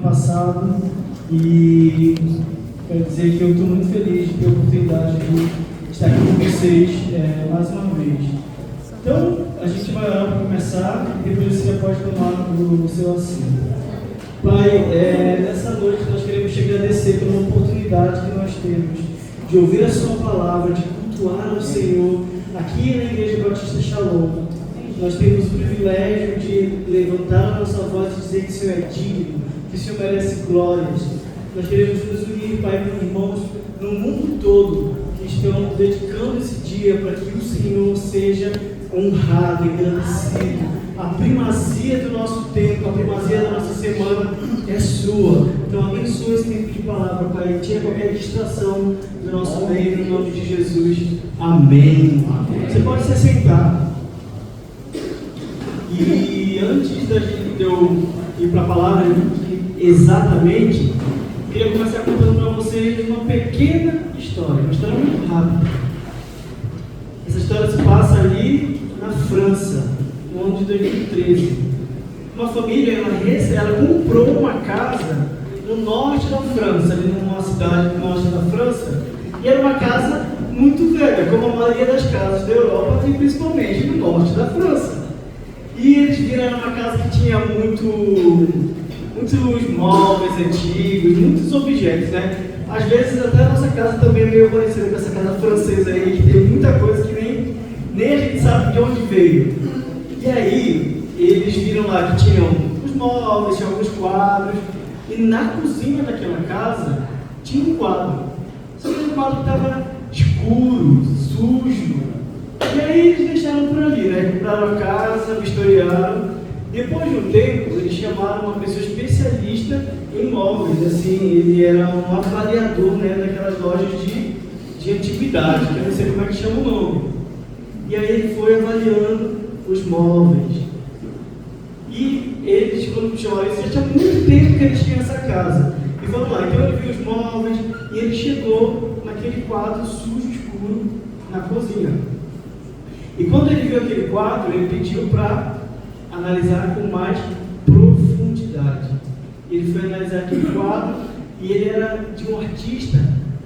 Passado, e quero dizer que eu estou muito feliz de ter a oportunidade de estar aqui com vocês mais uma vez. Então, a gente vai orar para começar e depois você pode tomar o seu assento. Pai, nessa noite nós queremos te agradecer pela oportunidade que nós temos de ouvir a sua palavra, de cultuar ao Senhor aqui na Igreja Batista Shalom. Nós temos o privilégio de levantar a nossa voz e dizer que o Senhor é digno, que o Senhor merece glórias. Nós queremos nos unir, Pai, com irmãos no mundo todo que estão dedicando esse dia para que o Senhor seja honrado, engrandecido. A primazia do nosso tempo, a primazia da nossa semana é sua. Então abençoa esse tempo de palavra, Pai. Tira qualquer distração do nosso meio, no nome de Jesus. Amém. Você pode se assentar. E antes de eu ir para a palavra exatamente, queria começar contando para vocês uma pequena história, uma história muito rápida. Essa história se passa ali na França, no ano de 2013. Uma família, ela comprou uma casa no norte da França, ali numa cidade no norte da França, e era uma casa muito velha, como a maioria das casas da Europa, e principalmente no norte da França. E eles viram uma casa que tinha muitos móveis antigos, muitos objetos, né? Às vezes até a nossa casa também é meio parecida com essa casa francesa aí, que tem muita coisa que nem a gente sabe de onde veio. E aí, eles viram lá que tinham os móveis, tinha alguns quadros, e na cozinha daquela casa tinha um quadro. Só que o quadro estava escuro, sujo. E aí eles deixaram por ali, né? Compraram a casa, vistoriaram. Depois de um tempo, eles chamaram uma pessoa especialista em móveis, assim, ele era um avaliador, né, daquelas lojas de antiguidade, que eu não sei como é que chama o nome. E aí ele foi avaliando os móveis. E eles, quando chamaram isso, já tinha muito tempo que eles tinham essa casa. E vamos lá, então ele viu os móveis e ele chegou naquele quadro sujo, escuro, na cozinha. E quando ele viu aquele quadro, ele pediu para analisar com mais profundidade. Ele foi analisar aquele quadro e ele era de um artista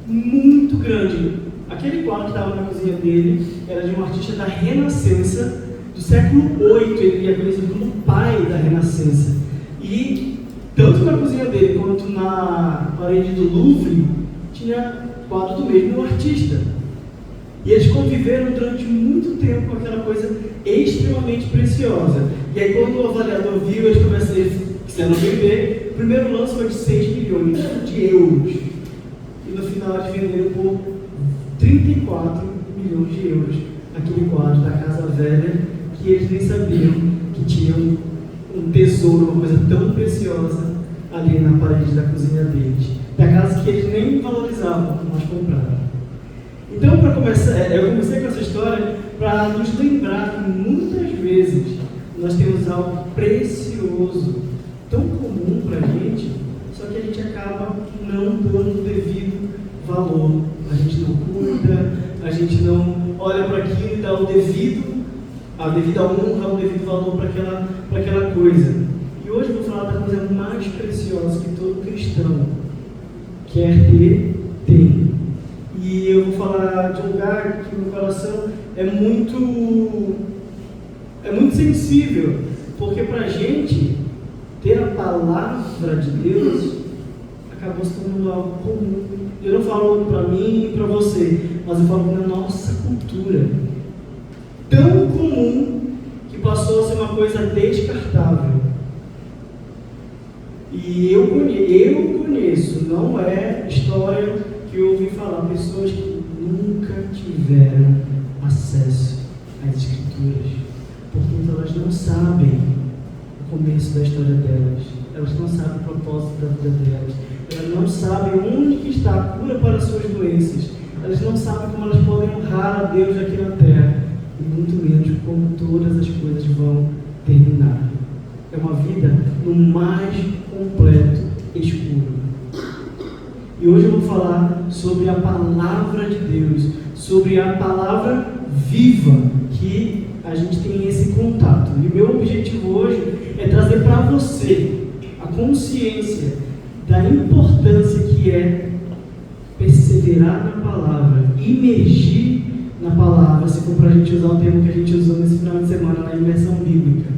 muito grande. Aquele quadro que estava na cozinha dele era de um artista da Renascença, do século VIII. Ele é conhecido como pai da Renascença. E tanto na cozinha dele quanto na parede do Louvre tinha quadro do mesmo artista. E eles conviveram durante muito tempo com aquela coisa extremamente preciosa. E aí quando o avaliador viu, eles quiseram vender, o primeiro lance foi de 6 milhões de euros. E no final eles venderam por 34 milhões de euros aquele quadro da Casa Velha, que eles nem sabiam que tinham um tesouro, uma coisa tão preciosa ali na parede da cozinha deles. Da casa que eles nem valorizavam, mas compraram. Então, para começar, eu comecei com essa história para nos lembrar que muitas vezes nós temos algo precioso, tão comum para a gente, só que a gente acaba não dando o devido valor. A gente não cuida, a gente não olha para aquilo e dá a devida honra, o devido valor para aquela coisa. E hoje eu vou falar da coisa mais preciosa que todo cristão quer ter, tem. E eu vou falar de um lugar que no meu coração é muito sensível, porque para a gente ter a palavra de Deus acabou se tornando algo comum. Eu não falo para mim e para você, mas eu falo na nossa cultura. Tão comum que passou a ser uma coisa descartável. E eu conheço, não é história que eu ouvi falar, pessoas que nunca tiveram acesso às Escrituras, portanto elas não sabem o começo da história delas, elas não sabem o propósito da vida delas, elas não sabem onde que está a cura para as suas doenças, elas não sabem como elas podem honrar a Deus aqui na terra, e muito menos como todas as coisas vão terminar. É uma vida no mais completo escuro. E hoje eu vou falar sobre a palavra de Deus, sobre a palavra viva, que a gente tem esse contato. E o meu objetivo hoje é trazer para você a consciência da importância que é perseverar na palavra, imergir na palavra, se for para a gente usar o termo que a gente usou nesse final de semana na imersão bíblica,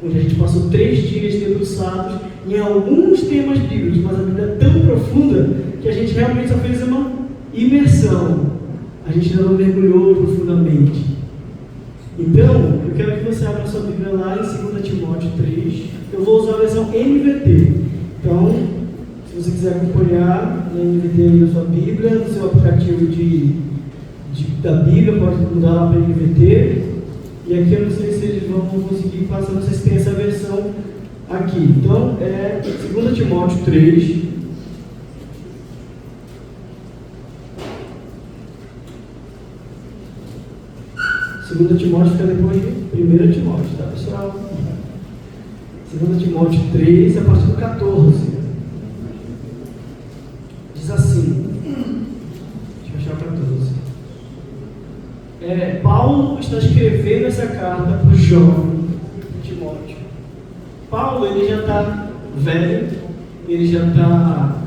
onde a gente passou 3 dias debruçados em alguns temas bíblicos, mas a Bíblia é tão profunda que a gente realmente só fez uma imersão, a gente ainda não mergulhou profundamente. Então, eu quero que você abra a sua Bíblia lá em 2 Timóteo 3, eu vou usar a versão NVT, então, se você quiser acompanhar na NVT aí na sua Bíblia, no seu aplicativo da Bíblia, pode mudar lá para NVT. E aqui eu não sei se eles vão conseguir passar, não sei se tem essa versão aqui. Então, é 2 Timóteo 3. Segunda Timóteo fica depois de 1 Timóteo, tá, pessoal? 2 Timóteo 3, a partir do 14. Diz assim. Deixa eu achar o 14. Paulo está escrevendo essa carta para o jovem Timóteo. Paulo, ele já está velho, ele já está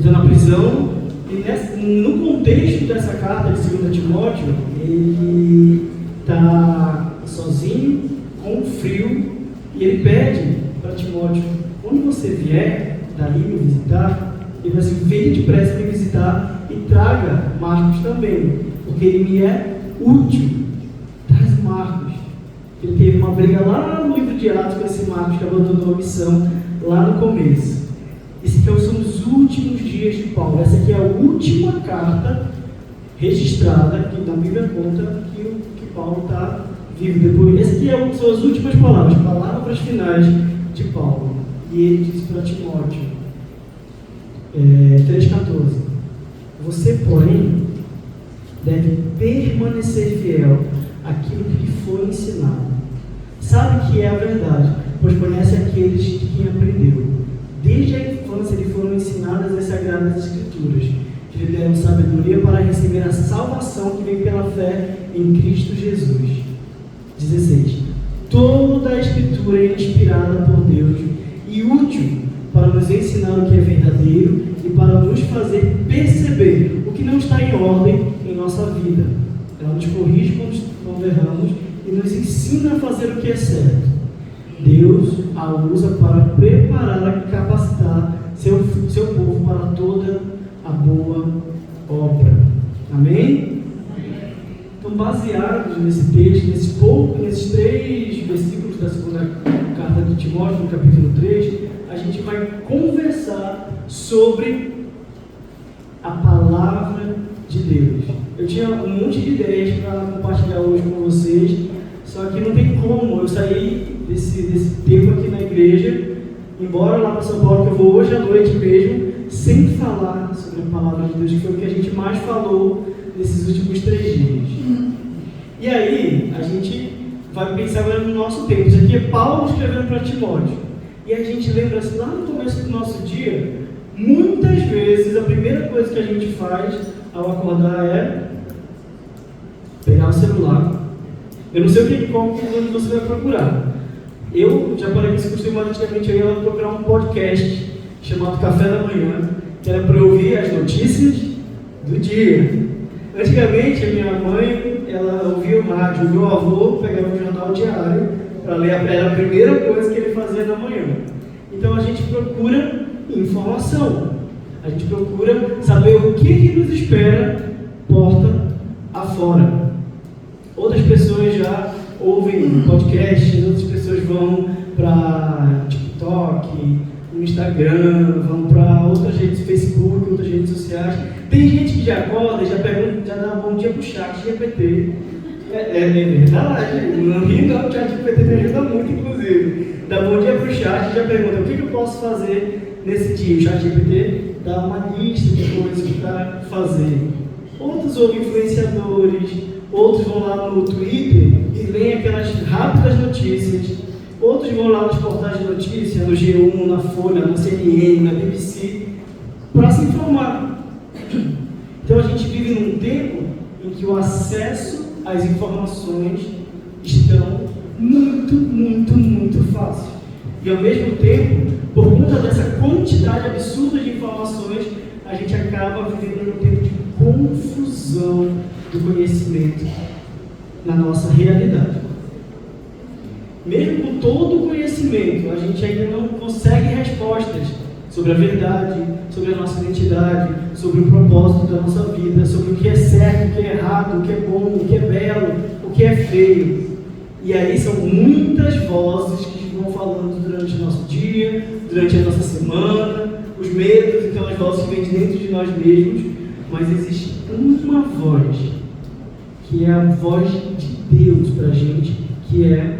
na prisão, e no contexto dessa carta de 2 Timóteo, ele está sozinho, com frio, e ele pede para Timóteo: quando você vier daí me visitar, ele vai dizer: venha depressa me visitar e traga Marcos também, porque ele me é útil. Traz Marcos. Ele teve uma briga lá no livro de Atos com esse Marcos que abandonou a missão lá no começo. Esses aqui são os últimos dias de Paulo. Essa aqui é a última carta registrada que na Bíblia conta que Paulo está vivo. Depois, essa aqui são as últimas palavras finais de Paulo. E ele diz para Timóteo, 3,14: você, porém, deve permanecer fiel àquilo que lhe foi ensinado. Sabe que é a verdade, pois conhece aqueles de quem aprendeu. Desde a infância lhe foram ensinadas as Sagradas Escrituras, que lhe deram sabedoria para receber a salvação que vem pela fé em Cristo Jesus. 16. Toda a Escritura é inspirada por Deus e útil para nos ensinar o que é verdadeiro e para nos fazer perceber o que não está em ordem em nossa vida. Ela nos corrige quando erramos e nos ensina a fazer o que é certo. Deus a usa para preparar e capacitar seu povo para toda a boa obra. Amém? Então, baseados nesse texto, nesses 3 versículos da segunda carta de Timóteo, no capítulo 3, a gente vai conversar sobre a palavra de Deus. Eu tinha um monte de ideias para compartilhar hoje com vocês, só que não tem como eu sair desse tempo aqui na igreja, embora lá para São Paulo, que eu vou hoje à noite mesmo, sem falar sobre a palavra de Deus, que foi o que a gente mais falou nesses últimos 3 dias. E aí, a gente vai pensar agora no nosso tempo. Isso aqui é Paulo escrevendo para Timóteo. E a gente lembra assim, lá no começo do nosso dia, muitas vezes a primeira coisa que a gente faz ao acordar é pegar o celular. Eu não sei onde você vai procurar. Eu já parei com esse costume, antigamente eu ia procurar um podcast chamado Café da Manhã, que era para eu ouvir as notícias do dia. Antigamente a minha mãe, ela ouvia o rádio, o meu avô pegava um jornal diário para ler, era a primeira coisa que ele fazia na manhã. Então a gente procura informação, a gente procura saber o que nos espera porta afora. Outras pessoas já ouvem podcasts, outras pessoas vão para TikTok, no Instagram, vão para outras redes, Facebook, outras redes sociais. Tem gente que já acorda, já dá bom dia pro chat GPT. É verdade, não ri não, o chat GPT me ajuda muito, inclusive. Dá bom dia pro chat e já pergunta: o que eu posso fazer nesse dia? O chat GPT dá uma lista de coisas para fazer. Outros ouvem influenciadores, outros vão lá no Twitter e leem aquelas rápidas notícias, outros vão lá nos portais de notícias, no G1, na Folha, na CNN, na BBC, para se informar. Então a gente vive num tempo em que o acesso às informações estão muito fácil. E ao mesmo tempo, por conta dessa quantidade absurda de informações, a gente acaba vivendo um tempo de confusão do conhecimento na nossa realidade. Mesmo com todo o conhecimento, a gente ainda não consegue respostas sobre a verdade, sobre a nossa identidade, sobre o propósito da nossa vida, sobre o que é certo, o que é errado, o que é bom, o que é belo, o que é feio. E aí são muitas vozes que vão falando durante o nosso dia, durante a nossa semana, os medos, então as vozes que vêm de dentro de nós mesmos, mas existe uma voz, que é a voz de Deus para a gente, que é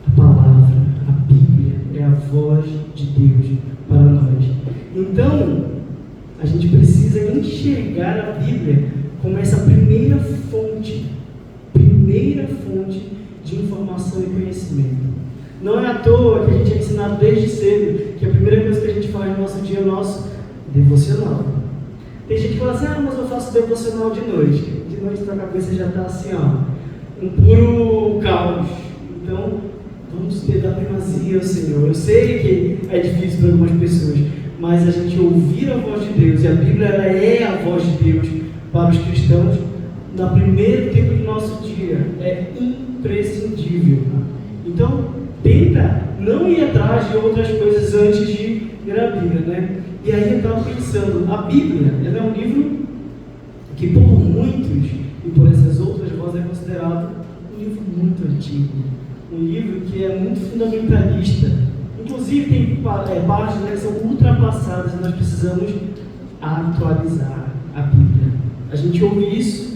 a palavra, a Bíblia, é a voz de Deus para nós. Então, a gente precisa enxergar a Bíblia como essa primeira fonte de informação e conhecimento. Não é à toa que a gente é ensinado desde cedo que a primeira coisa que a gente faz no nosso dia é o nosso devocional. Tem gente que fala assim, mas eu faço devocional de noite. De noite tua cabeça já está assim, um puro caos. Então, vamos ter da primazia ao Senhor. Eu sei que é difícil para algumas pessoas, mas a gente ouvir a voz de Deus, e a Bíblia ela é a voz de Deus para os cristãos, no primeiro tempo do nosso dia, é imprescindível. Então, tenta não ir atrás de outras coisas antes de ler a Bíblia, né? E aí eu estava pensando, a Bíblia, ela é um livro que por muitos, e por essas outras vozes, é considerado um livro muito antigo. Um livro que é muito fundamentalista. Inclusive tem partes que são ultrapassadas e nós precisamos atualizar a Bíblia. A gente ouve isso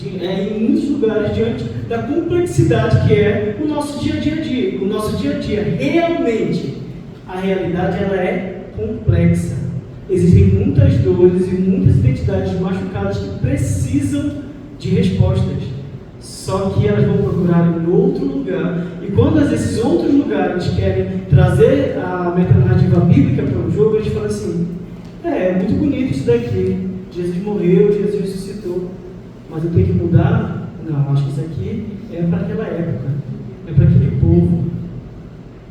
em muitos lugares diante da complexidade que é o nosso dia a dia. O nosso dia a dia, realmente, a realidade ela é complexa. Existem muitas dores e muitas identidades machucadas que precisam de respostas. Só que elas vão procurar em outro lugar. E quando esses outros lugares querem trazer a metanarrativa bíblica para o jogo, eles falam assim, é muito bonito isso daqui. Jesus morreu, Jesus ressuscitou. Mas eu tenho que mudar? Não, acho que isso aqui é para aquela época. É para aquele povo.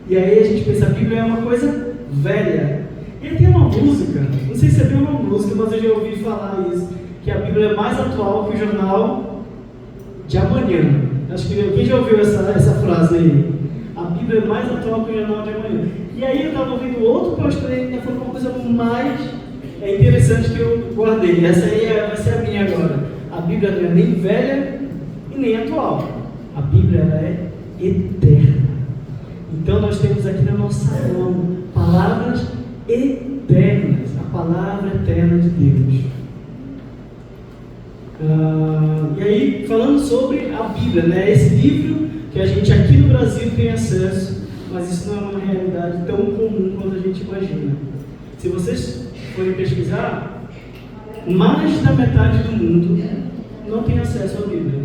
E aí a gente pensa, a Bíblia é uma coisa velha. E aí tem uma música, não sei se é bem uma música, mas eu já ouvi falar isso, que a Bíblia é mais atual que o jornal de amanhã. Acho que quem já ouviu essa frase aí? A Bíblia é mais atual que o jornal de amanhã. E aí eu estava ouvindo outro pastor e ainda falou uma coisa mais interessante que eu guardei. Essa aí vai ser a minha agora. A Bíblia não é nem velha e nem atual. A Bíblia ela é eterna. Então nós temos aqui na nossa mão palavras eternas, a palavra eterna de Deus. E aí, falando sobre a Bíblia, né? Esse livro que a gente aqui no Brasil tem acesso, mas isso não é uma realidade tão comum quanto a gente imagina. Se vocês forem pesquisar, mais da metade do mundo não tem acesso à Bíblia.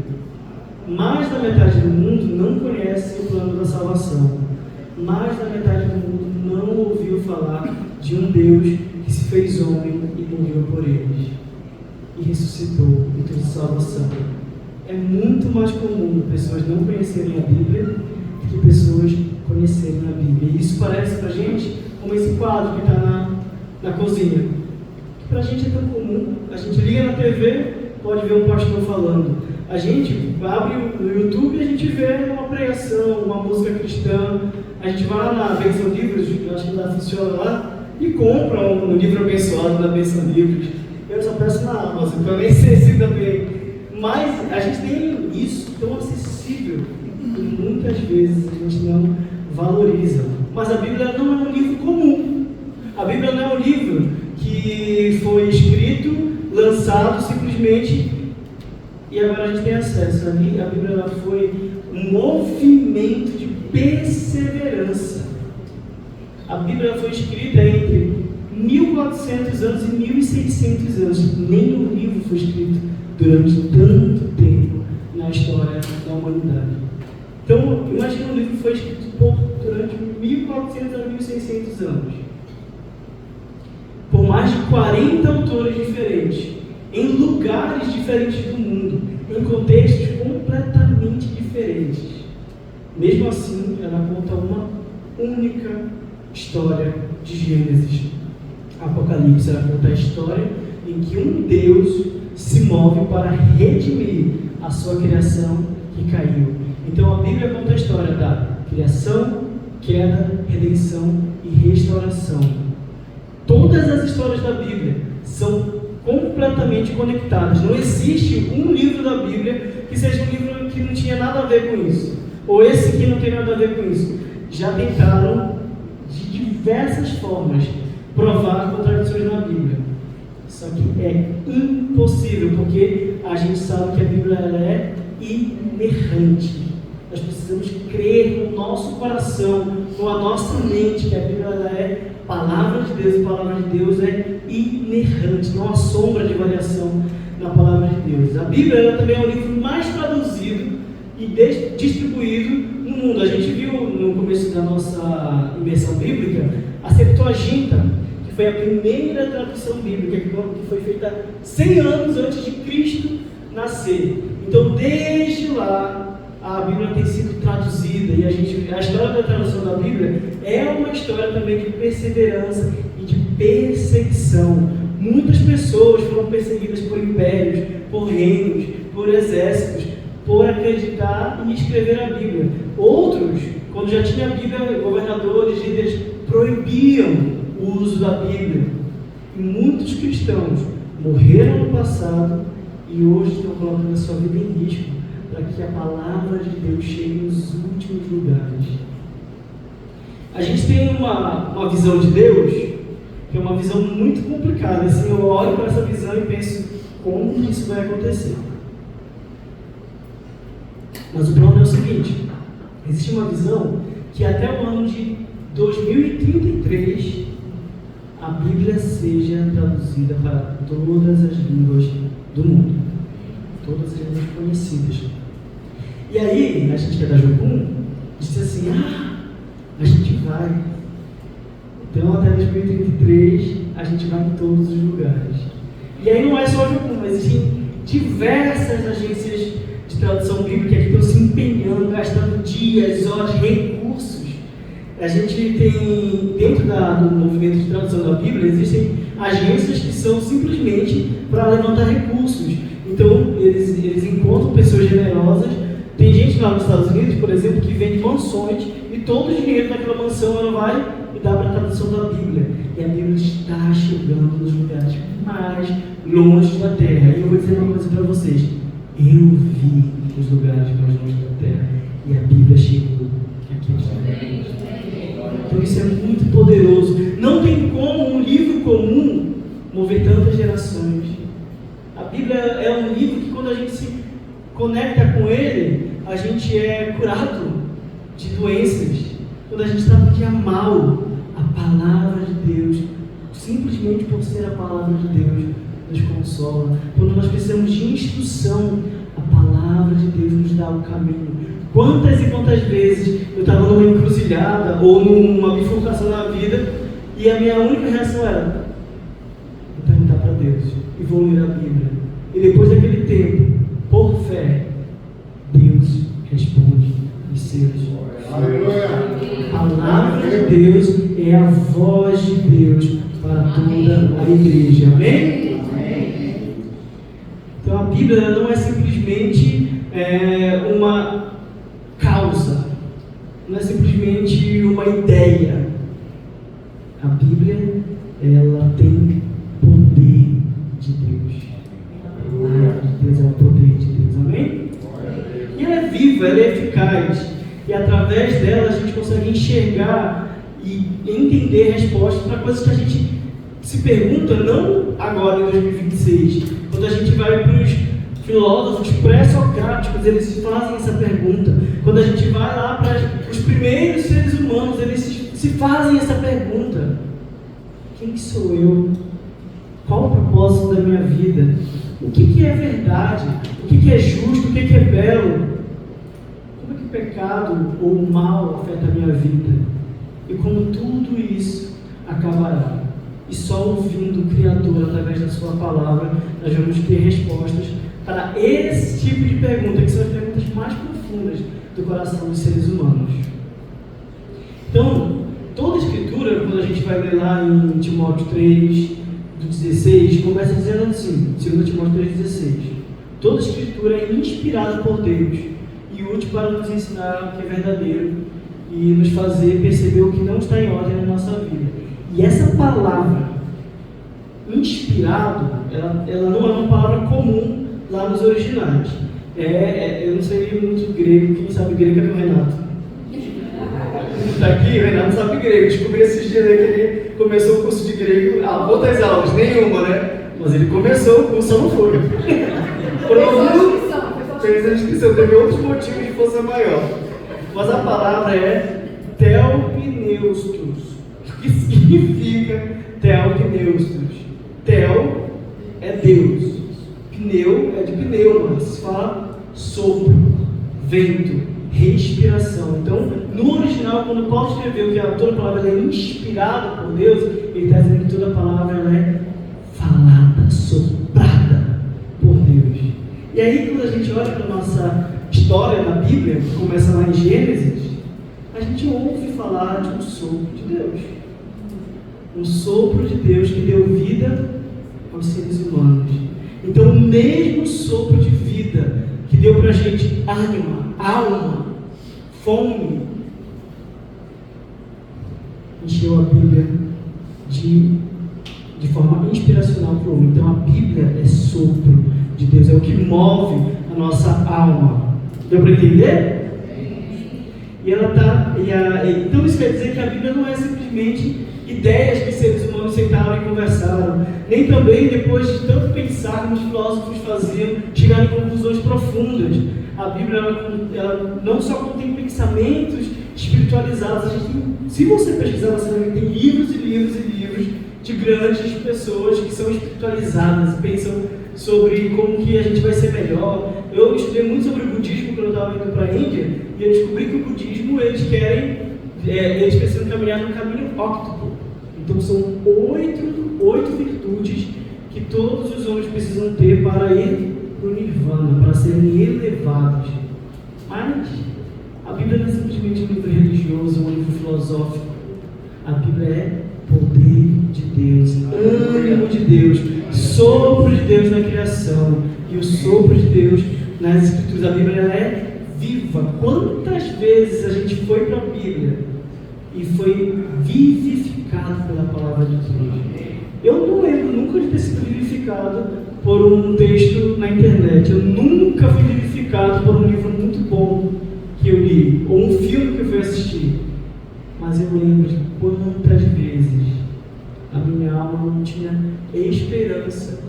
Mais da metade do mundo não conhece o plano da salvação. Mais da metade do mundo não ouviu falar de um Deus que se fez homem e morreu por eles. E ressuscitou e trouxe salvação. É muito mais comum pessoas não conhecerem a Bíblia do que pessoas conhecerem a Bíblia. E isso parece pra gente como esse quadro que está na cozinha. Que pra gente é tão comum. A gente liga na TV, pode ver um pastor falando. A gente abre o YouTube e a gente vê uma pregação, uma música cristã. A gente vai lá na Benção Livros, eu acho que lá funciona lá, e compra um livro abençoado da Benção Livros. Eu só peço na Amazon, porque eu nem sei se também. Mas a gente tem isso tão acessível e muitas vezes a gente não valoriza. Mas a Bíblia não é um livro comum. A Bíblia não é um livro que foi escrito, lançado simplesmente e agora a gente tem acesso. A Bíblia ela foi um movimento de perseverança. A Bíblia foi escrita entre 1400 anos e 1600 anos. Nenhum livro foi escrito durante tanto tempo na história da humanidade. Então, imagina um livro que foi escrito durante 1400 a 1600 anos. Por mais de 40 autores diferentes, em lugares diferentes do mundo, em contextos completamente diferentes. Mesmo assim, ela conta uma única história de Gênesis. Apocalipse ela conta a história em que um Deus se move para redimir a sua criação que caiu. Então a Bíblia conta a história da criação, queda, redenção e restauração. Todas as histórias da Bíblia são completamente conectadas. Não existe um livro da Bíblia que seja um livro que não tinha nada a ver com isso, ou esse que não tem nada a ver com isso. Já tentaram de diversas formas provar contradições na Bíblia, só que é impossível, porque a gente sabe que a Bíblia ela é inerrante. Nós precisamos crer no nosso coração, com a nossa mente, que a Bíblia ela é palavra de Deus, e a palavra de Deus é inerrante, não há sombra de variação na palavra de Deus. A Bíblia ela também é o livro mais traduzido e distribuído no mundo. A gente viu no começo da nossa imersão bíblica a Septuaginta, que foi a primeira tradução bíblica que foi feita 100 anos antes de Cristo nascer. Então, desde lá, a Bíblia tem sido traduzida, e a história da tradução da Bíblia é uma história também de perseverança e de perseguição. Muitas pessoas foram perseguidas por impérios, por reinos, por exércitos, por acreditar e escrever a Bíblia. Outros, quando já tinha a Bíblia, governadores, líderes, proibiam o uso da Bíblia. E muitos cristãos morreram no passado e hoje estão colocando a sua vida em risco para que a palavra de Deus chegue nos últimos lugares. A gente tem uma visão de Deus que é uma visão muito complicada. Assim, eu olho para essa visão e penso, como isso vai acontecer? Mas o plano é o seguinte: existe uma visão que até o ano de 2033 a Bíblia seja traduzida para todas as línguas do mundo, todas as línguas conhecidas. E aí, a gente que é da Jocum, disse assim, a gente vai. Então, até 2033, a gente vai em todos os lugares. E aí não é só a Jocum, mas existem diversas agências de tradução bíblica que estão se empenhando, gastando dias, horas, recursos. A gente tem, dentro do movimento de tradução da Bíblia, existem agências que são simplesmente para levantar recursos. Então, eles encontram pessoas generosas. Tem gente lá nos Estados Unidos, por exemplo, que vende mansões e todo o dinheiro daquela mansão ela vai e dá para a tradução da Bíblia. E a Bíblia está chegando nos lugares mais longe da terra. E eu vou dizer uma coisa para vocês. Eu vi os lugares mais longe da terra e a Bíblia chegou aqui. Então isso é muito poderoso. Não tem como um livro comum mover tantas gerações. A Bíblia é um livro que quando a gente se conecta com ele, a gente é curado de doenças. Quando a gente está no dia mal, a palavra de Deus, simplesmente por ser a palavra de Deus, nos consola. Quando nós precisamos de instrução, a palavra de Deus nos dá o caminho. Quantas e quantas vezes eu estava numa encruzilhada ou numa bifurcação na vida e a minha única reação era vou perguntar para Deus e vou ler a Bíblia. E depois daquele tempo, por fé, Deus responde os seus. A palavra de Deus é a voz de Deus para toda a igreja. Amém? Então a Bíblia não é simplesmente uma causa, não é simplesmente uma ideia. A Bíblia, ela tem poder de Deus. A palavra de Deus é o poder de Deus. Amém? E ela é viva, ela é eficaz. E através dela a gente consegue enxergar e entender respostas para coisas que a gente se pergunta, não agora em 2026. Quando a gente vai para os filósofos pré-socráticos, eles fazem essa pergunta. Quando a gente vai lá para os primeiros seres humanos, eles se fazem essa pergunta: quem sou eu? Qual o propósito da minha vida? O que é verdade? O que é justo? O que é belo? Como é que o pecado ou o mal afeta a minha vida? E como tudo isso acabará. E só ouvindo o Criador através da sua palavra, nós vamos ter respostas para esse tipo de pergunta, que são as perguntas mais profundas do coração dos seres humanos. Então, toda a Escritura vai ler lá em Timóteo 3, do 16, começa dizendo assim, 2 Timóteo 3,16: toda escritura é inspirada por Deus e útil para nos ensinar o que é verdadeiro e nos fazer perceber o que não está em ordem na nossa vida. E essa palavra, inspirado, ela não é uma palavra comum lá nos originais. Eu não sei muito grego, quem sabe grego é o Renato. Está aqui, o Renato sabe grego. Descobri esses dias que ele começou o curso de grego. Quantas aulas? Nenhuma, né? Mas ele começou o curso, só não foi. Fez a inscrição, teve outros motivos de força maior. Mas a palavra é Theopneustos. O que significa Theopneustos? Theo é Deus. Pneu é de pneuma, se fala sopro, vento, respiração. Então, no original, quando Paulo escreveu que toda palavra é inspirada por Deus, ele está dizendo que toda palavra ela é falada, soprada por Deus. E aí, quando a gente olha para a nossa história na Bíblia, que começa lá em Gênesis, a gente ouve falar de um sopro de Deus. Um sopro de Deus que deu vida aos seres humanos. Então, o mesmo sopro de vida que deu para a gente ânima, alma, fome, encheu a Bíblia de forma inspiracional para o homem. Então, a Bíblia é sopro de Deus, é o que move a nossa alma. Deu para entender? Então, isso quer dizer que a Bíblia não é simplesmente ideias que seres humanos sentaram e conversaram, nem também, depois de tanto pensar como os filósofos faziam, chegaram em conclusões profundas. A Bíblia ela não só contém pensamentos espiritualizados. Se você pesquisar, você vai ver que tem livros e livros e livros de grandes pessoas que são espiritualizadas, pensam sobre como que a gente vai ser melhor. Eu estudei muito sobre o budismo quando eu estava indo para a Índia, e eu descobri que o budismo, eles precisam caminhar no caminho óctuplo. Então são 8 virtudes que todos os homens precisam ter para ir para o Nirvana, para serem elevados. Mas a Bíblia não é simplesmente um livro religioso, um livro filosófico. A Bíblia é poder de Deus, ânimo de Deus, sopro de Deus na criação e o sopro de Deus nas Escrituras. A Bíblia ela é viva. Quantas vezes a gente foi para a Bíblia e foi vivificado pela palavra de Deus? Eu não lembro nunca de ter sido vivificado por um texto na internet. Eu nunca fui vivificado por um livro muito bom que eu li, ou um filme que eu fui assistir. Mas eu lembro de quantas vezes a minha alma não tinha esperança,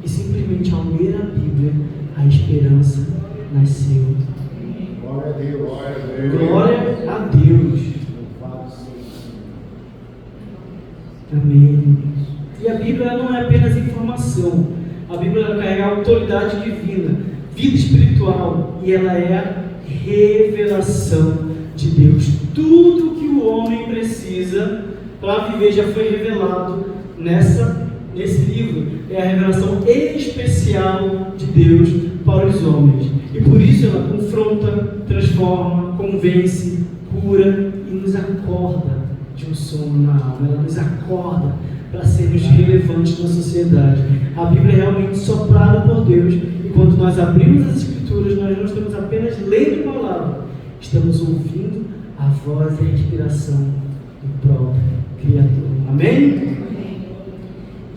e simplesmente ao ler a Bíblia, a esperança nasceu. Glória a Deus. Glória a Deus. Amém. E a Bíblia não é apenas informação. A Bíblia carrega autoridade divina, vida espiritual, e ela é a revelação de Deus. Tudo que o homem precisa para viver já foi revelado nesse livro. É a revelação especial de Deus para os homens. E por isso ela confronta, transforma, convence, cura e nos acorda de um sono na alma. Ela nos acorda para sermos relevantes na sociedade. A Bíblia é realmente soprada por Deus, e quando nós abrimos as Escrituras, nós não estamos apenas lendo a palavra, estamos ouvindo a voz e a inspiração do próprio Criador. Amém?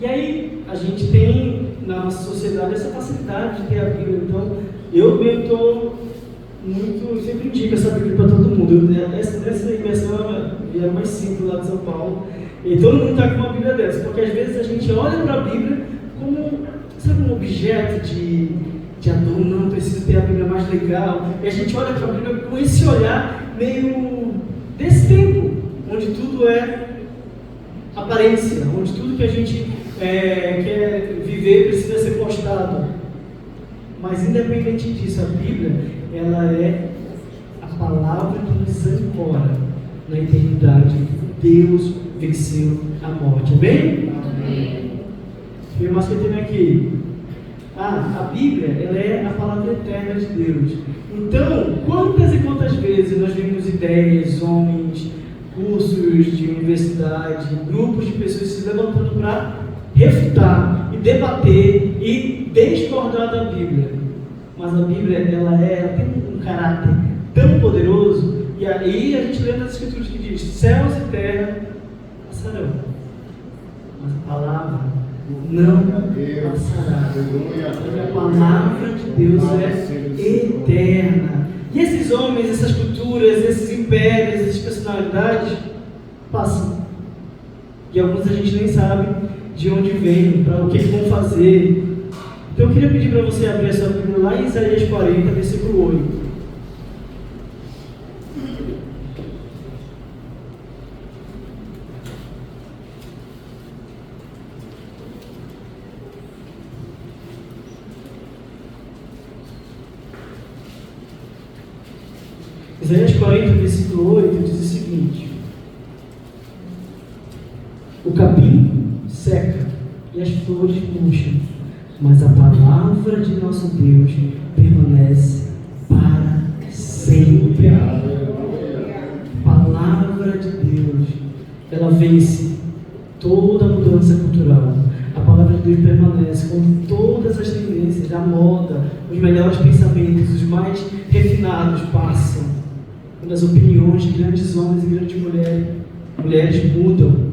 E aí, a gente tem na nossa sociedade essa facilidade de ter a Bíblia. Então, eu mesmo estou muito, sempre indico essa Bíblia para todo mundo. Essa imersão era mais simples lá de São Paulo, e todo mundo está com uma Bíblia dessa, porque às vezes a gente olha para a Bíblia como, sabe, um objeto de adorno. Não preciso ter a Bíblia mais legal, e a gente olha para a Bíblia com esse olhar meio desse tempo, onde tudo é aparência, onde tudo que a gente quer viver precisa ser postado. Mas independente disso, a Bíblia ela é a palavra que nos ancora na eternidade. Deus venceu a morte. Amém? Amém. E mais que tem aqui. A Bíblia ela é a palavra eterna de Deus. Então, quantas e quantas vezes nós vemos ideias, homens, cursos de universidade, grupos de pessoas se levantando para refutar e debater e discordar da Bíblia. Mas a Bíblia ela tem um caráter tão poderoso, e aí a gente lê nas Escrituras que diz: céus e terra passarão, mas a palavra não passará. A palavra de Deus é eterna. E esses homens, essas culturas, esses impérios, essas personalidades passam. E alguns a gente nem sabe de onde vem, para o que vão fazer. Então eu queria pedir para você abrir a sua Bíblia lá em Isaías 40, versículo 8. Isaías 40, versículo 8 diz o seguinte: o capim seca e as flores murcham, mas a palavra de nosso Deus permanece para sempre. A palavra de Deus, ela vence toda mudança cultural. A palavra de Deus permanece com todas as tendências, a moda, os melhores pensamentos, os mais refinados passam. Quando as opiniões de grandes homens e grandes mulheres mudam.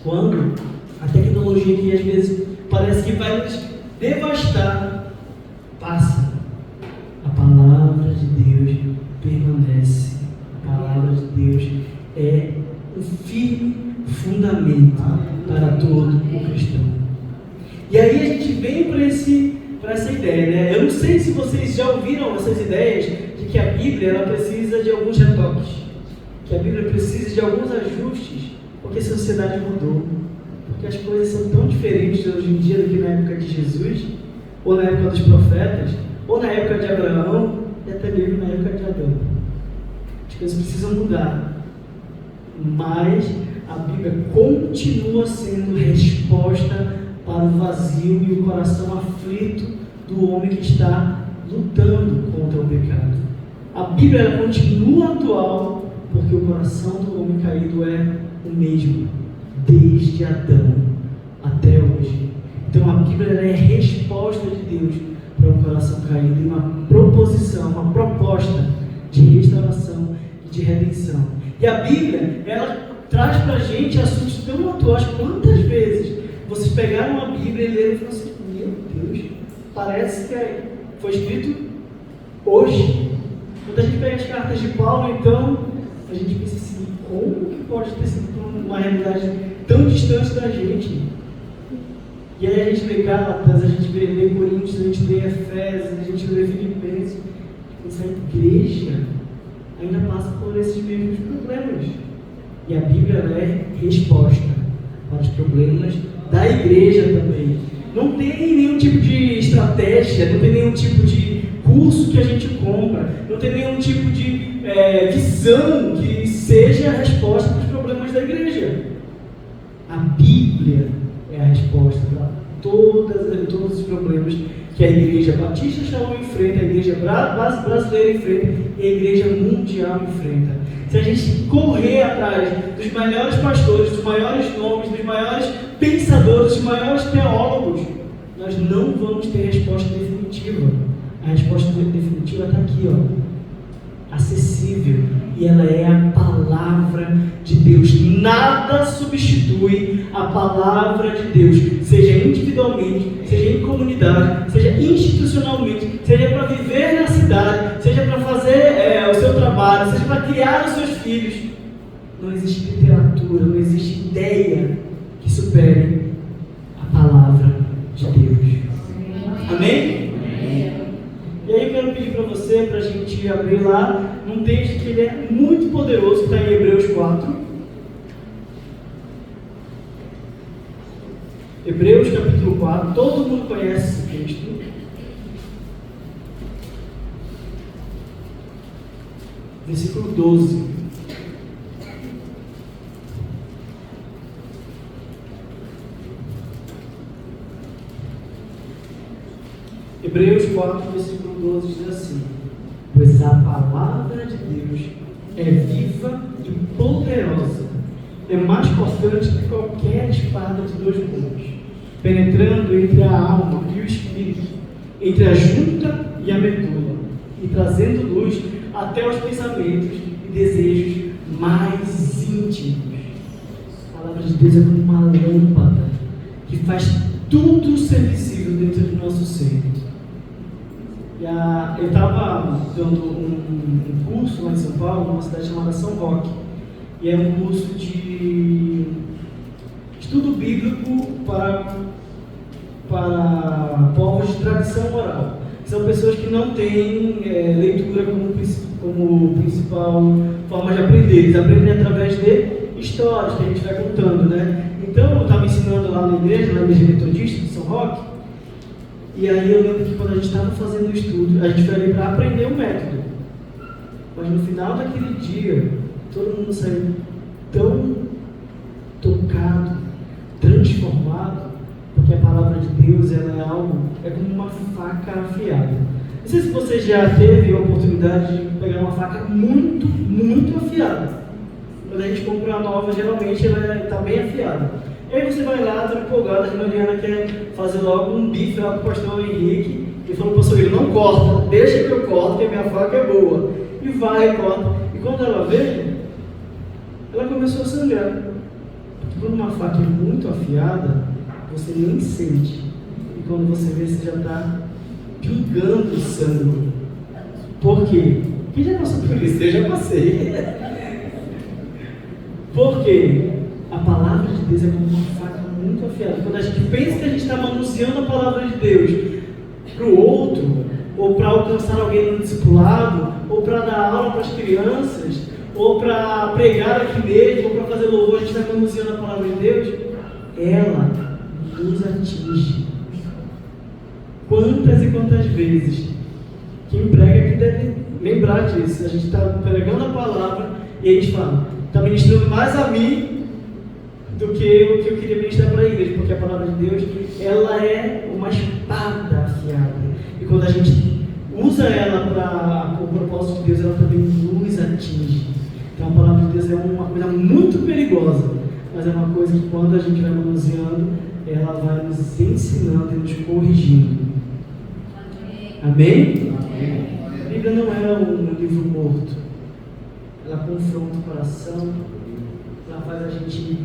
Quando a tecnologia que às vezes parece que vai nos devastar, passa. A palavra de Deus permanece. A palavra de Deus é um firme fundamento para todo o cristão. E aí a gente vem para essa ideia, né? Eu não sei se vocês já ouviram essas ideias de que a Bíblia ela precisa de alguns retoques, que a Bíblia precisa de alguns ajustes, porque a sociedade mudou, porque as coisas são tão diferentes hoje em dia do que na época de Jesus, ou na época dos profetas, ou na época de Abraão, e até mesmo na época de Adão. As coisas precisam mudar, mas a Bíblia continua sendo resposta para o vazio e o coração aflito do homem que está lutando contra o pecado. A Bíblia ela continua atual, porque o coração do homem caído é o mesmo, desde Adão até hoje. Então a Bíblia ela é resposta de Deus para um coração caído, e uma proposição, uma proposta de restauração e de redenção. E a Bíblia ela traz para a gente assuntos tão atuais. Quantas vezes vocês pegaram a Bíblia e leram e falaram assim: meu Deus, parece que foi escrito hoje. Quando a gente pega as cartas de Paulo, então, a gente pensa assim: como que pode ter sido uma realidade tão distante da gente? E aí a gente lê Gálatas, a gente lê Coríntios, a gente lê Efésios, a gente lê Filipenses. Essa igreja ainda passa por esses mesmos problemas. E a Bíblia ela é resposta para os problemas da igreja também. Não tem nenhum tipo de estratégia, não tem nenhum tipo de curso que a gente compra, não tem nenhum tipo de visão que seja a resposta para os problemas da igreja. A Bíblia é a resposta para todos os problemas que a igreja batista Shalom enfrenta, a igreja brasileira enfrenta e a igreja mundial enfrenta. Se a gente correr atrás dos melhores pastores, dos maiores nomes, dos maiores pensadores, dos maiores teólogos, nós não vamos ter resposta definitiva. A resposta definitiva está aqui, acessível, e ela é a palavra de Deus. Nada substitui a palavra de Deus, seja individualmente, seja em comunidade, seja institucionalmente, seja para viver na cidade, seja para fazer o seu trabalho, seja para criar os seus filhos. Não existe literatura, não existe ideia que supere a palavra de Deus. Amém? E aí eu quero pedir para você, para a gente abrir lá num texto que ele é muito poderoso, que está em Hebreus 4. Hebreus capítulo 4, todo mundo conhece esse texto. Versículo 12. Hebreus 4, versículo 12 diz assim: pois a palavra de Deus é viva e poderosa. É mais cortante que qualquer espada de dois gumes, penetrando entre a alma e o espírito, entre a junta e a medula, e trazendo luz até os pensamentos e desejos mais íntimos. A palavra de Deus é como uma lâmpada que faz tudo ser visível dentro do nosso ser. Eu estava dando um curso lá em São Paulo, numa cidade chamada São Roque, e é um curso de estudo bíblico para povos de tradição oral. São pessoas que não têm leitura como principal forma de aprender. Eles aprendem através de histórias que a gente vai contando, né? Então, eu estava ensinando lá na igreja metodista de São Roque, e aí eu lembro que quando a gente estava fazendo o estudo, a gente foi ali para aprender o método. Mas no final daquele dia, todo mundo saiu tão tocado, transformado, porque a palavra de Deus ela é como uma faca afiada. Não sei se você já teve a oportunidade de pegar uma faca muito, muito afiada. Quando a gente compra uma nova, geralmente ela está bem afiada. E aí você vai lá, toda empolgada, a Mariana quer fazer logo um bife lá com o pastor Henrique, e falou para o pastor Henrique, não corta, deixa que eu corto, que a minha faca é boa. E vai, corta. E quando ela veio, ela começou a sangrar. Porque quando uma faca é muito afiada, você nem sente. E quando você vê, você já está pingando sangue. Por quê? Quem já passou por isso? Eu já passei. Por quê? A palavra de Deus é como uma faca muito afiada. Quando a gente pensa que a gente está manuseando a palavra de Deus para o outro, ou para alcançar alguém no discipulado, ou para dar aula para as crianças, ou para pregar aqui mesmo, ou para fazer louvor, a gente está manuseando a palavra de Deus, ela nos atinge. Quantas e quantas vezes quem prega aqui deve lembrar disso. A gente está pregando a palavra e a gente fala, está ministrando mais a mim do que o que eu queria ministrar para a igreja, porque a palavra de Deus ela é uma espada afiada, e quando a gente usa ela para o propósito de Deus, ela também nos atinge. Então a palavra de Deus é uma coisa muito perigosa, mas é uma coisa que quando a gente vai manuseando, ela vai nos ensinando e nos corrigindo. Amém? Amém? A Bíblia não é um livro morto, ela confronta o coração, ela faz a gente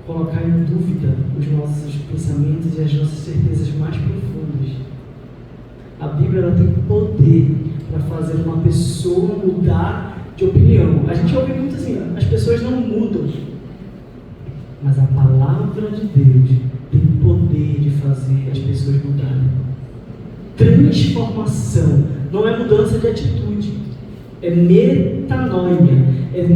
colocar em dúvida os nossos pensamentos e as nossas certezas mais profundas. A Bíblia ela tem poder para fazer uma pessoa mudar de opinião. A gente ouve muito assim, as pessoas não mudam, mas a palavra de Deus tem poder de fazer as pessoas mudarem. Transformação não é mudança de atitude, é metanoia, é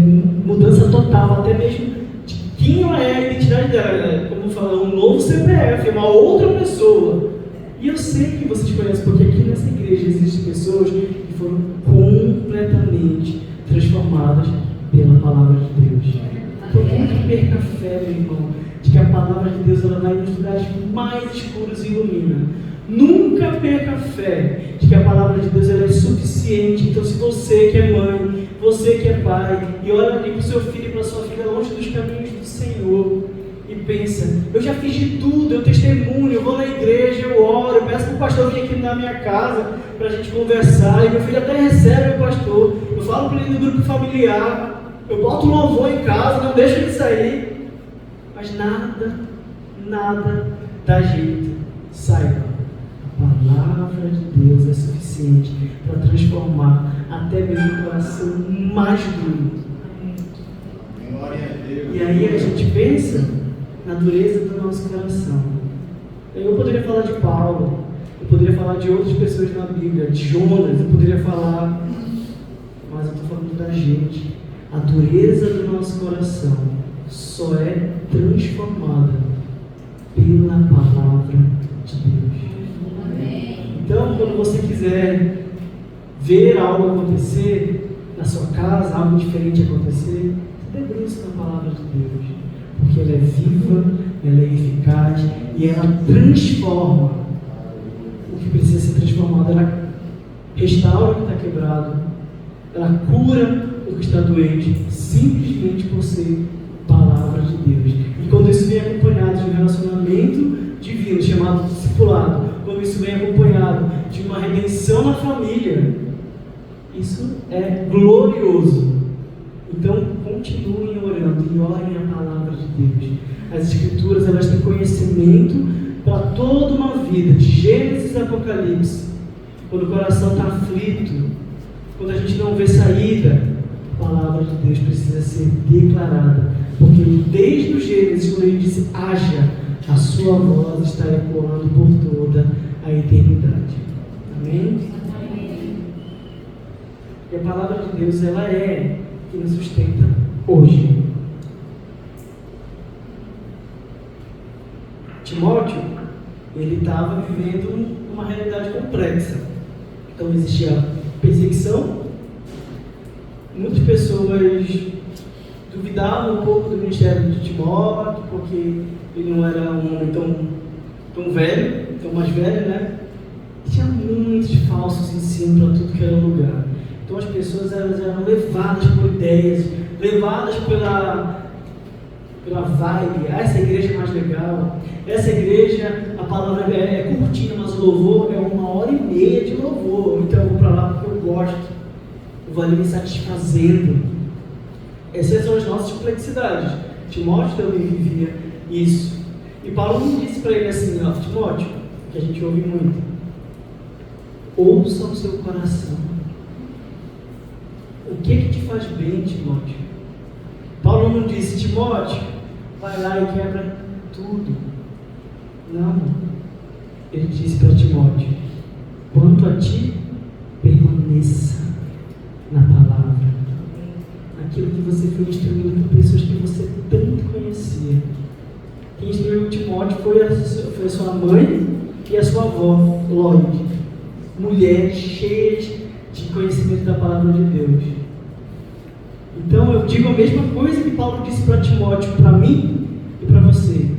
mudança total, até mesmo de quem ela é, a identidade dela, como falar, um novo CPF, uma outra pessoa. E eu sei que vocês conhecem, porque aqui nessa igreja existem pessoas que foram completamente transformadas pela palavra de Deus. Então nunca perca a fé, meu irmão, de que a palavra de Deus ela vai nos lugares mais escuros e ilumina. Nunca perca a fé de que a palavra de Deus ela é suficiente. Então se você que é mãe, você que é pai, e olha ali para o seu filho e para a sua filha longe dos caminhos do Senhor, e pensa, eu já fiz de tudo, eu testemunho, eu vou na igreja, eu oro, eu peço para o pastor vir aqui na minha casa para a gente conversar, e meu filho até recebe o pastor, eu falo para ele no grupo familiar, eu boto um louvor em casa, não deixo ele sair, mas nada dá jeito. Saiba, a palavra de Deus é suficiente para transformar até mesmo o coração mais duro. E aí a gente pensa na dureza do nosso coração. Eu poderia falar de Paulo, eu poderia falar de outras pessoas na Bíblia, de Jonas, eu poderia falar, mas eu estou falando da gente. A dureza do nosso coração só é transformada pela palavra de Deus. Então, quando você quiser ver algo acontecer na sua casa, algo diferente acontecer, debruce na palavra de Deus, porque ela é viva, ela é eficaz e ela transforma o que precisa ser transformado. Ela restaura o que está quebrado, ela cura o do que está doente, simplesmente por ser palavra de Deus. E quando isso vem acompanhado de um relacionamento divino, chamado discipulado, quando isso vem acompanhado de uma redenção na família, isso é glorioso. Então, continuem orando e orem a palavra de Deus. As Escrituras, elas têm conhecimento para toda uma vida, de Gênesis a Apocalipse. Quando o coração está aflito, quando a gente não vê saída, a palavra de Deus precisa ser declarada, porque desde o Gênesis, quando ele disse haja, a sua voz está ecoando por toda a eternidade. Amém? E a palavra de Deus, ela é que nos sustenta hoje. Timóteo, ele estava vivendo uma realidade complexa. Então existia perseguição, muitas pessoas duvidavam um pouco do ministério de Timóteo, porque ele não era um homem tão velho, tão mais velho, né? Tinha muitos falsos ensinos para tudo que era lugar. Então as pessoas eram levadas por ideias, levadas pela vibe. Essa igreja é mais legal, essa igreja, a palavra é curtinha, mas o louvor é 1h30 de louvor, então eu vou para lá porque eu gosto, eu vou ali me satisfazendo. Essas são as nossas complexidades. Timóteo também vivia isso. E Paulo não disse para ele assim, ó, Timóteo, que a gente ouve muito, ouça o seu coração. O que te faz bem, Timóteo? Paulo não disse, Timóteo, vai lá e quebra tudo. Não. Ele disse para Timóteo, quanto a ti, permaneça na palavra. Aquilo que você foi instruído por pessoas que você tanto conhecia. Quem instruiu Timóteo foi a sua mãe e a sua avó, Lloyd. Mulheres cheias de conhecimento da palavra de Deus. Então eu digo a mesma coisa que Paulo disse para Timóteo, para mim e para você.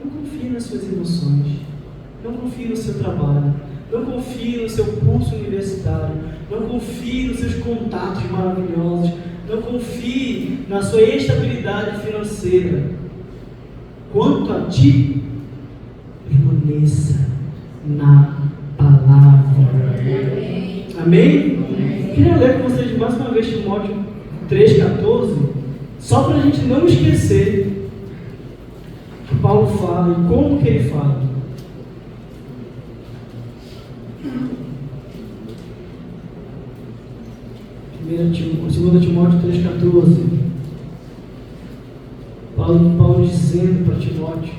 Não confie nas suas emoções, não confie no seu trabalho, não confie no seu curso universitário, não confie nos seus contatos maravilhosos, não confie na sua estabilidade financeira. Quanto a ti, permaneça na palavra. Amém? Queria ler com vocês mais uma vez Timóteo 3,14, só para a gente não esquecer que Paulo fala e como que ele fala. 2 Timóteo 3,14. Paulo dizendo para Timóteo: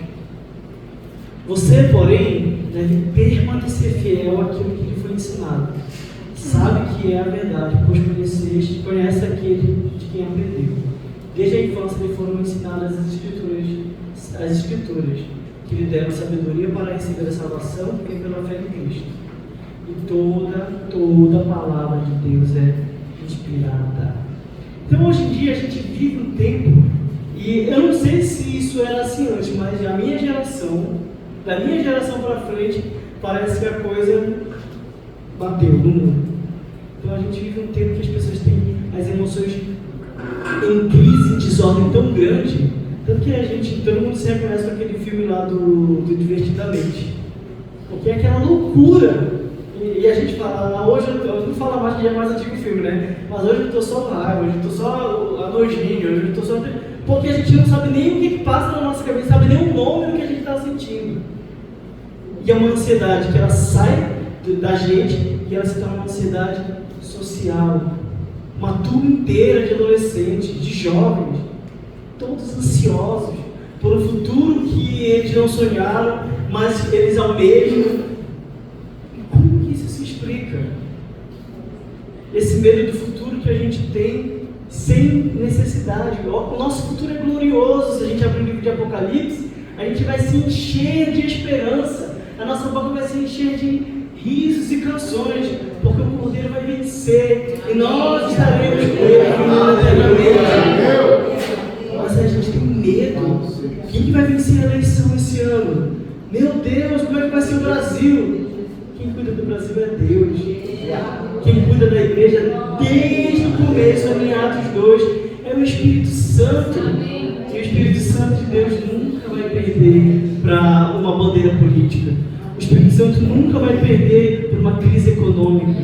você, porém, deve permanecer fiel àquilo que lhe foi ensinado. Sabe que é a verdade, pois conhece aquele de quem aprendeu. Desde a infância lhe foram ensinadas as escrituras, que lhe deram sabedoria para receber a salvação que vem pela fé em Cristo. E toda a palavra de Deus é inspirada. Então hoje em dia a gente vive um tempo, e eu não sei se isso era assim antes, mas da minha geração para frente, parece que a coisa bateu no mundo. Então a gente vive um tempo que as pessoas têm as emoções em crise, em desordem tão grande, tanto que todo mundo se reconhece com aquele filme lá do Divertidamente, porque é aquela loucura. E a gente fala, hoje eu não falo mais que é mais antigo filme, né? Mas hoje eu estou só raiva, hoje eu estou só nojinho, hoje eu estou só... Porque a gente não sabe nem o que passa na nossa cabeça, sabe nem o nome do que a gente está sentindo. E é uma ansiedade que ela sai da gente e ela se torna uma ansiedade social. Uma turma inteira de adolescentes, de jovens, todos ansiosos por um futuro que eles não sonharam, mas eles almejam. Como que isso se explica? Esse medo do futuro que a gente tem sem necessidade. O nosso futuro é glorioso. Se a gente abrir o livro de Apocalipse, a gente vai se encher de esperança. A nossa boca vai se encher de risos e canções, porque o Cordeiro vai vencer e nós estaremos com ele eternamente. Mas a gente tem medo. Quem que vai vencer a eleição esse ano? Meu Deus, como é que vai ser o Brasil? Quem cuida do Brasil é Deus. Quem cuida da igreja desde o começo, em Atos 2, é o Espírito Santo. E o Espírito Santo de Deus nunca vai perder para uma bandeira política. O Espírito Santo nunca vai perder por uma crise econômica.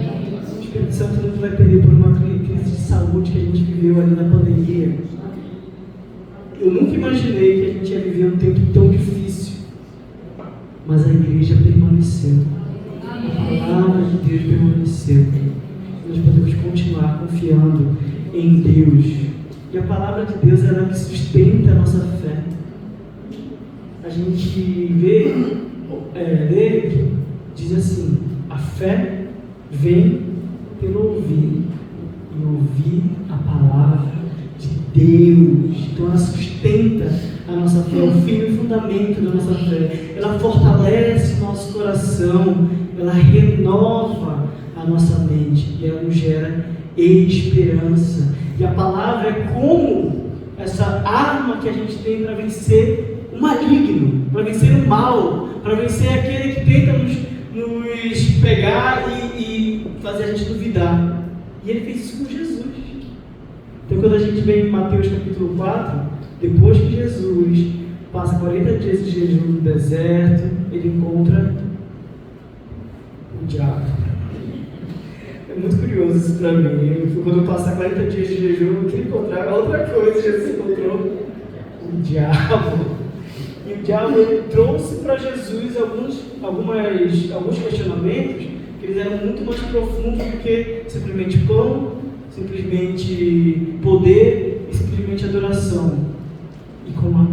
O Espírito Santo nunca vai perder por uma crise de saúde que a gente viveu ali na pandemia. Eu nunca imaginei que a gente ia viver um tempo tão difícil. Mas a igreja permaneceu. A palavra de Deus permaneceu. Nós podemos continuar confiando em Deus. E a palavra de Deus é ela que sustenta a nossa fé. A gente lê, diz assim: a fé vem pelo ouvir, e ouvir a palavra de Deus. Então ela sustenta a nossa fé, é o fim e o fundamento da nossa fé. Ela fortalece o nosso coração, ela renova a nossa mente e ela nos gera esperança. E a palavra é como essa arma que a gente tem para vencer o maligno, para vencer o mal, para vencer aquele que tenta nos pegar e fazer a gente duvidar. E ele fez isso com Jesus. Então quando a gente vem em Mateus capítulo 4, depois que Jesus passa 40 dias de jejum no deserto, ele encontra o diabo. É muito curioso isso para mim. Quando eu passar 40 dias de jejum, eu queria encontrar outra coisa. Jesus encontrou o diabo. E o diabo ele trouxe para Jesus alguns questionamentos que eles eram muito mais profundos do que simplesmente pão, simplesmente poder e simplesmente adoração. E com a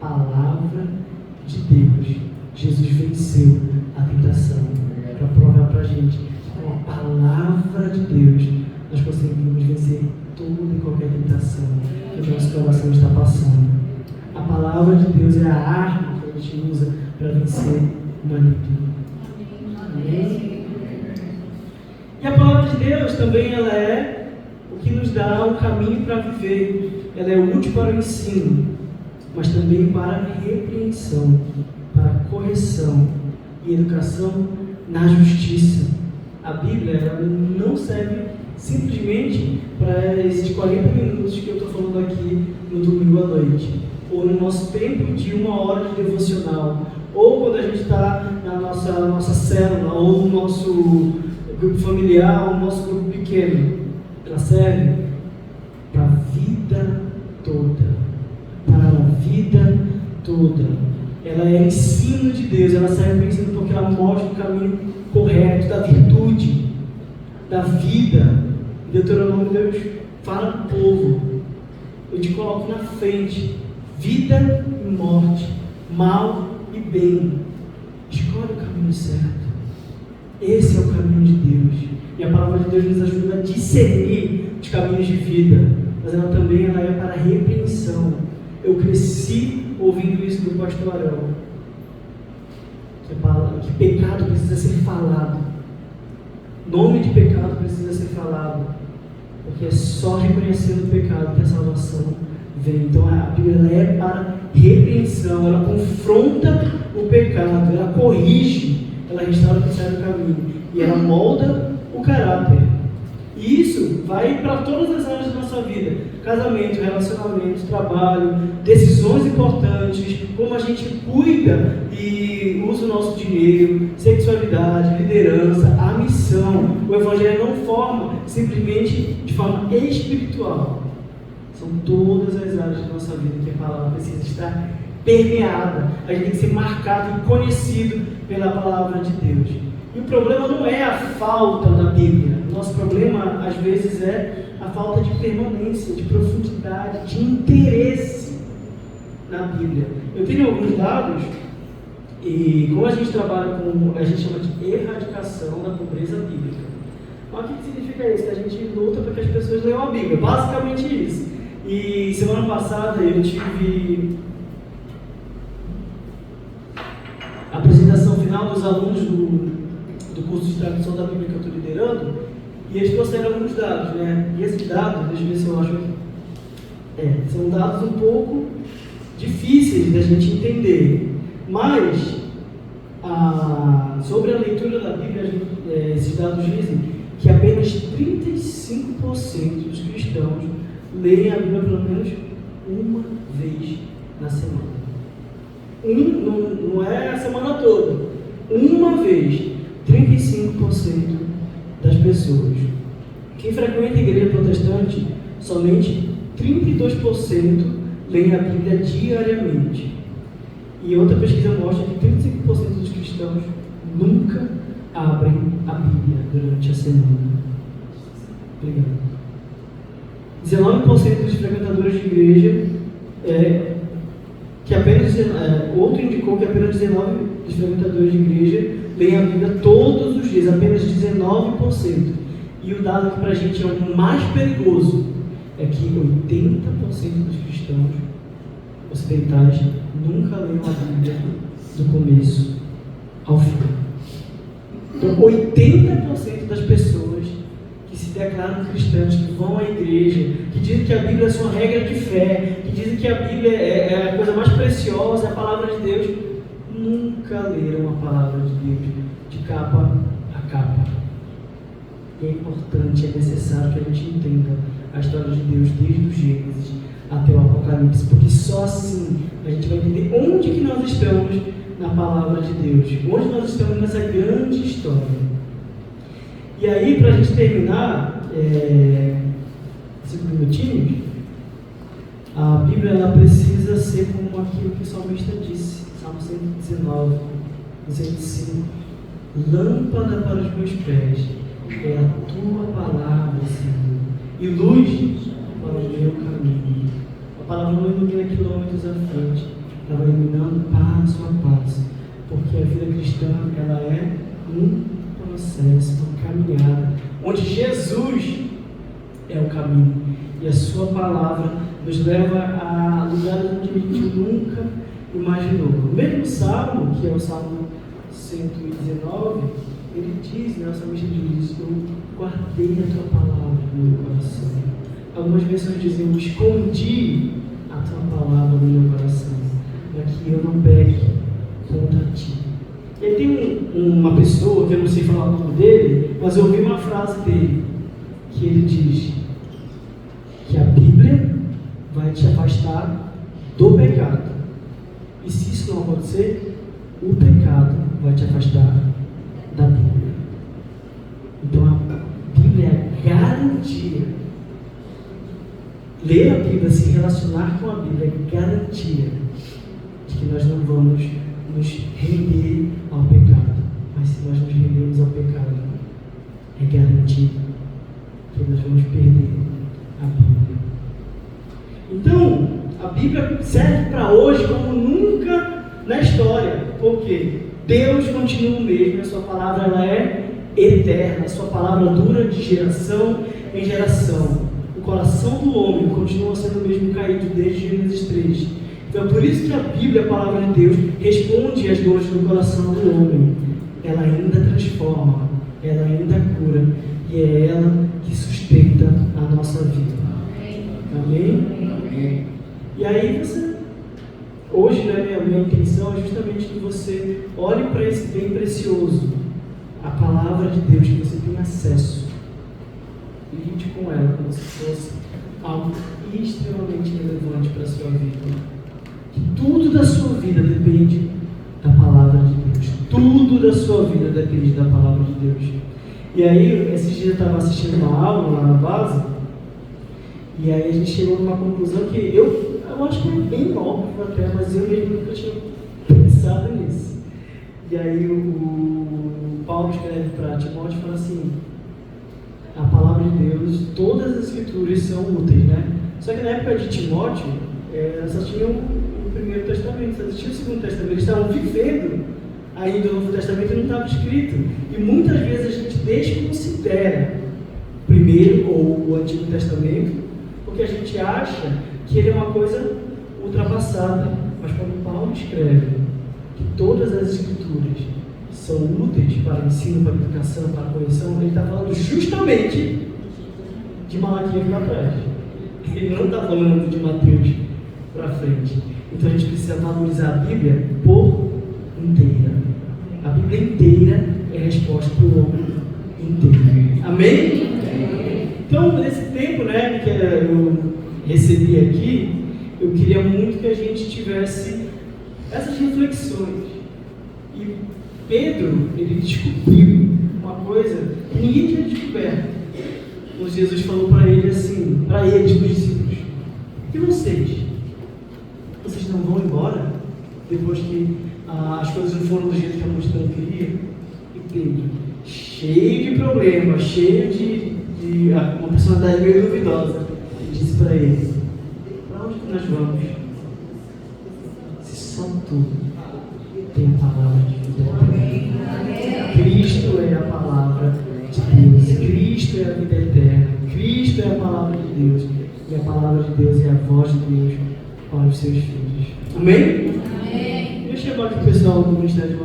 palavra de Deus, Jesus venceu a tentação. Para provar para a gente, com a palavra de Deus, nós conseguimos vencer toda e qualquer tentação que o nosso coração está passando. A palavra de Deus é a arma que a gente usa para vencer o maligno. Amém? E a palavra de Deus também ela é o que nos dá um caminho para viver. Ela é útil para o ensino, mas também para a repreensão, para a correção e educação na justiça. A Bíblia ela não serve simplesmente para esses 40 minutos que eu estou falando aqui no domingo à noite, ou no nosso tempo de 1 hora de devocional, ou quando a gente está na nossa célula, ou no nosso grupo familiar, ou no nosso grupo pequeno. Ela serve para a vida toda. Para a vida toda. Ela é ensino de Deus, ela serve para ensino porque ela mostra o caminho correto da virtude, da vida. Deuteronômio, Deus fala para o povo: eu te coloco na frente, vida e morte, mal e bem. Escolhe o caminho certo. Esse é o caminho de Deus. E a palavra de Deus nos ajuda a discernir os caminhos de vida, mas ela também é para a repreensão. Eu cresci ouvindo isso do pastor Arão, que pecado precisa ser falado, nome de pecado precisa ser falado, porque é só reconhecendo o pecado que a salvação vem. Então a Bíblia é para repreensão, ela confronta o pecado, ela corrige, ela restaura o que sai do caminho e ela molda o caráter. E isso vai para todas as áreas da nossa vida: casamento, relacionamento, trabalho, decisões importantes, como a gente cuida e usa o nosso dinheiro, sexualidade, liderança, a missão. O Evangelho não forma simplesmente de forma espiritual. São todas as áreas da nossa vida que a palavra precisa estar permeada. A gente tem que ser marcado e conhecido pela palavra de Deus. E o problema não é a falta da Bíblia. O nosso problema, às vezes, é a falta de permanência, de profundidade, de interesse na Bíblia. Eu tenho alguns dados, e como a gente trabalha com, a gente chama de erradicação da pobreza bíblica. Mas o que significa isso? Que a gente luta para que as pessoas leiam a Bíblia. Basicamente isso. E semana passada eu tive a apresentação final dos alunos do curso de tradução da Bíblia que eu estou liderando, e eles trouxeram alguns dados, né? E esses dados, deixa eu ver se eu acho são dados um pouco difíceis da gente entender, mas sobre a leitura da Bíblia, esses dados dizem que apenas 35% dos cristãos leem a Bíblia pelo menos uma vez na semana. Não é a semana toda. Uma vez, 35% das pessoas. Quem frequenta a igreja protestante, somente 32% leem a Bíblia diariamente. E outra pesquisa mostra que 35% dos cristãos nunca abrem a Bíblia durante a semana. Obrigado. 19% dos frequentadores de igreja outro indicou que apenas 19% dos frequentadores de igreja leem a Bíblia todos os dias, apenas 19%. E o dado que para a gente é o mais perigoso é que 80% dos cristãos ocidentais nunca leram a Bíblia do começo ao fim. Então, 80% das pessoas que se declaram cristãs, que vão à igreja, que dizem que a Bíblia é sua regra de fé, que dizem que a Bíblia é a coisa mais preciosa, a palavra de Deus, nunca leram a palavra de Deus de capa a capa. E é importante, é necessário que a gente entenda a história de Deus desde o Gênesis até o Apocalipse, porque só assim a gente vai entender onde que nós estamos na palavra de Deus, onde nós estamos nessa grande história. E aí, para a gente terminar, 5 minutinhos, a Bíblia ela precisa ser como aquilo que o salmista disse, Salmo 119, 105, lâmpada para os meus pés é a tua palavra, Senhor, e luz para o meu caminho. A palavra não ilumina quilômetros à frente, ela vai iluminando passo a passo, porque a vida cristã ela é um processo, uma caminhada, onde Jesus é o caminho, e a sua palavra nos leva a lugares onde a gente nunca imaginou. O mesmo Salmo, que é o Salmo 119, ele diz, o salmista diz, eu guardei a tua palavra no meu coração. Algumas versões dizem, eu escondi a tua palavra no meu coração, para que eu não peque contra ti. E aí tem uma pessoa, que eu não sei falar o nome dele, mas eu ouvi uma frase dele, que ele diz que a Bíblia vai te afastar do pecado. E se isso não acontecer, o pecado vai te afastar da Bíblia. Então a Bíblia é a garantia. Ler a Bíblia, se relacionar com a Bíblia é garantia de que nós não vamos nos render ao pecado. Mas se nós nos rendermos ao pecado, é garantido que nós vamos perder a Bíblia. Então, a Bíblia serve para hoje como nunca na história. Por quê? Deus continua o mesmo, a sua palavra ela é eterna, a sua palavra dura de geração em geração. O coração do homem continua sendo o mesmo caído desde Gênesis 3. Então é por isso que a Bíblia, a palavra de Deus, responde às dores do coração do homem. Ela ainda transforma, ela ainda cura, e é ela que sustenta a nossa vida. Amém? Amém. E aí você, hoje, minha intenção é justamente que você olhe para esse bem precioso, a palavra de Deus, que você tem acesso, e lide com ela como se fosse algo extremamente relevante para a sua vida. Que tudo da sua vida depende da palavra de Deus. Tudo da sua vida depende da palavra de Deus. E aí, esses dias eu estava assistindo uma aula lá na base, e aí a gente chegou numa conclusão que eu acho que é bem óbvio até, mas eu mesmo nunca tinha pensado nisso. E aí o Paulo escreve para Timóteo e fala assim, a palavra de Deus, todas as escrituras são úteis, né? Só que na época de Timóteo, só tinha o Primeiro Testamento, só existia o Segundo Testamento, eles estavam vivendo ainda o Novo Testamento e não estava escrito. E muitas vezes a gente desconsidera o Primeiro ou o Antigo Testamento, porque a gente acha que ele é uma coisa ultrapassada. Mas quando Paulo escreve que todas as escrituras são úteis para ensino, para educação, para correção, ele está falando justamente de Malaquias para trás. Ele não está falando de Mateus para frente. Então a gente precisa valorizar a Bíblia por inteira. Bíblia inteira é a resposta para o homem inteiro. Amém? Então, nesse tempo, né, que eu recebi aqui, eu queria muito que a gente tivesse essas reflexões. E Pedro, ele descobriu uma coisa que ninguém tinha descoberto. Quando Jesus falou para ele assim, para eles, para os discípulos: e vocês? Vocês não vão embora depois que as coisas não foram do jeito que a multidão queria? E Pedro, cheio de problemas, cheio de uma personalidade meio duvidosa, disse para ele: para onde que nós vamos? Se só tu tem a palavra de vida. Cristo é a palavra de Deus. Cristo é a vida eterna. Cristo é a palavra de Deus. E a palavra de Deus é a voz de Deus para os seus filhos. Amém? Amém. Deixa eu chamar aqui o pessoal do Ministério de